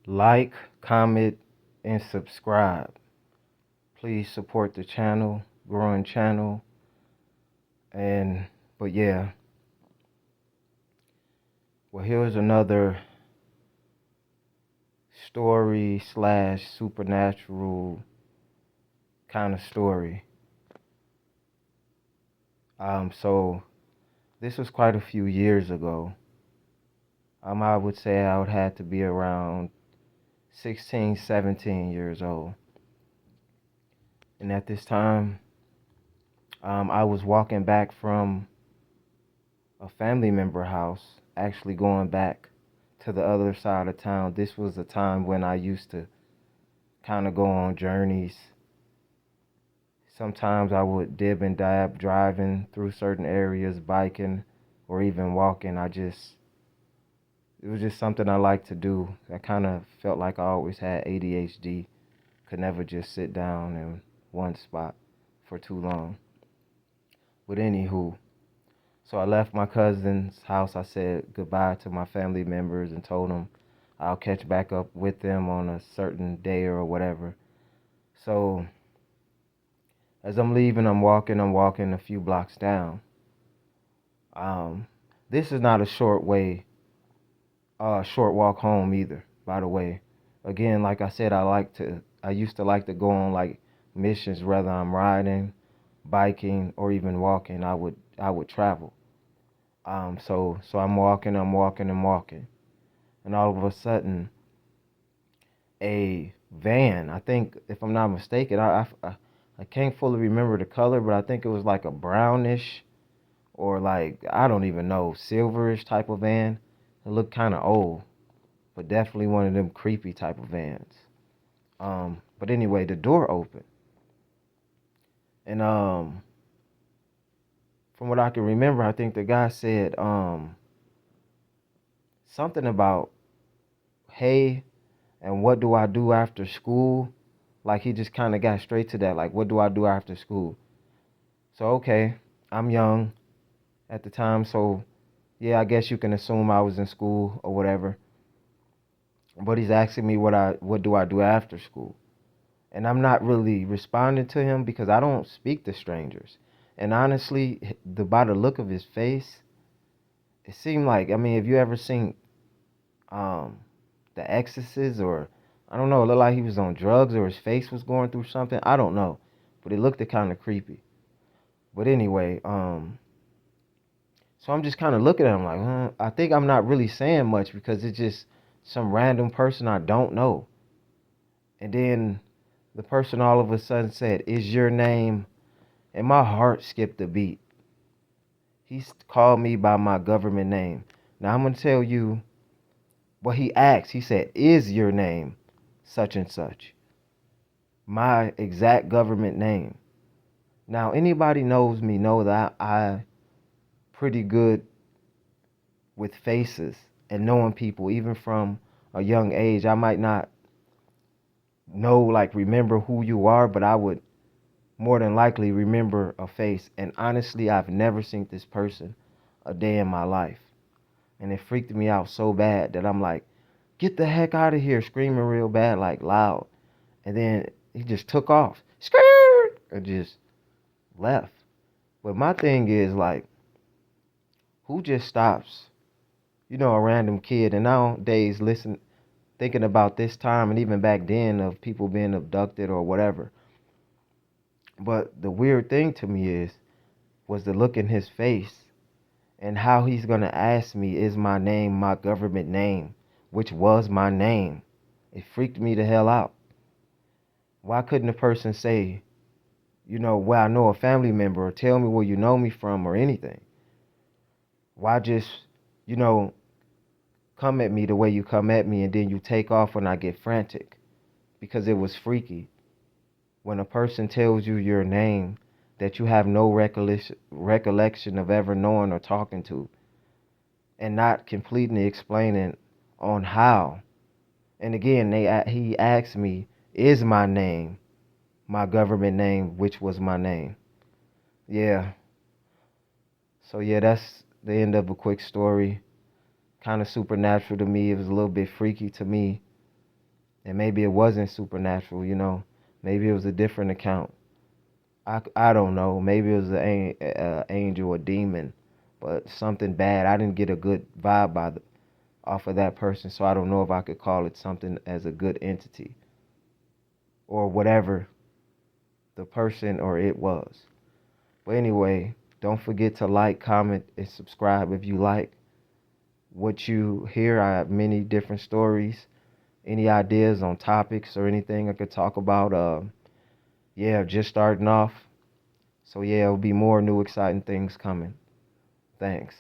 Like, comment, and subscribe. Please support the channel, growing channel. And, but yeah, well, here's another story slash supernatural kind of story. So this was quite a few years ago. I would say I would have to be around 16, 17 years old. And at this time, I was walking back from a family member house, actually going back to the other side of town. This was a time when I used to kind of go on journeys. Sometimes I would dib and dab driving through certain areas, biking, or even walking. It was just something I liked to do. I kind of felt like I always had ADHD, could never just sit down in one spot for too long. But anywho, so I left my cousin's house. I said goodbye to my family members and told them I'll catch back up with them on a certain day or whatever. So as I'm leaving, I'm walking a few blocks down. Um, this is not a short walk home either, by the way. Again, like I said, I used to like to go on like missions, whether I'm riding, biking, or even walking. I would travel. So I'm walking, and all of a sudden, a van. I think, if I'm not mistaken, I can't fully remember the color, but I think it was like a brownish or like I don't even know, silverish type of van. It looked kind of old, but definitely one of them creepy type of vans. But anyway, the door opened, and from what I can remember, I think the guy said something about, "Hey, and what do I do after school?" Like he just kind of got straight to that. Like, what do I do after school? So okay, I'm young at the time, so yeah, I guess you can assume I was in school or whatever. But he's asking me what do I do after school? And I'm not really responding to him because I don't speak to strangers. And honestly, by the look of his face, it seemed like, I mean, if you ever seen um The Exorcist, or I don't know, it looked like he was on drugs or his face was going through something. I don't know, but it looked kind of creepy. But anyway, so I'm just kind of looking at him like, I think I'm not really saying much because it's just some random person I don't know. And then the person all of a sudden said, "Is your name?" And my heart skipped a beat. He called me by my government name. Now I'm going to tell you what he asked. He said, "Is your name such and such?" My exact government name. Now anybody knows me know that I pretty good with faces and knowing people even from a young age. I might not know, like, remember who you are, but I would more than likely remember a face. And honestly, I've never seen this person a day in my life. And it freaked me out so bad that I'm like, "Get the heck out of here," screaming real bad, like loud. And then he just took off, skirt, and just left. But my thing is, like, who just stops, a random kid? And nowadays, listen, thinking about this time and even back then of people being abducted or whatever. But the weird thing to me was the look in his face and how he's gonna ask me, "Is my name my government name?" Which was my name. It freaked me the hell out. Why couldn't a person say, "Well, I know a family member," or "Tell me where you know me from," or anything? Why just, you know, come at me the way you come at me and then you take off when I get frantic? Because it was freaky. When a person tells you your name that you have no recollection of ever knowing or talking to, and not completely explaining on how. And again, he asked me, "Is my name my government name?" Which was my name. Yeah. So yeah, that's the end of a quick story. Kind of supernatural to me. It was a little bit freaky to me. And maybe it wasn't supernatural, Maybe it was a different account. I don't know. Maybe it was an angel or demon, but something bad. I didn't get a good vibe off of that person, so I don't know if I could call it something as a good entity or whatever the person or it was. But anyway, don't forget to like, comment, and subscribe if you like what you hear. I have many different stories. Any ideas on topics or anything I could talk about? Yeah, just starting off. So yeah, there'll be more new exciting things coming. Thanks.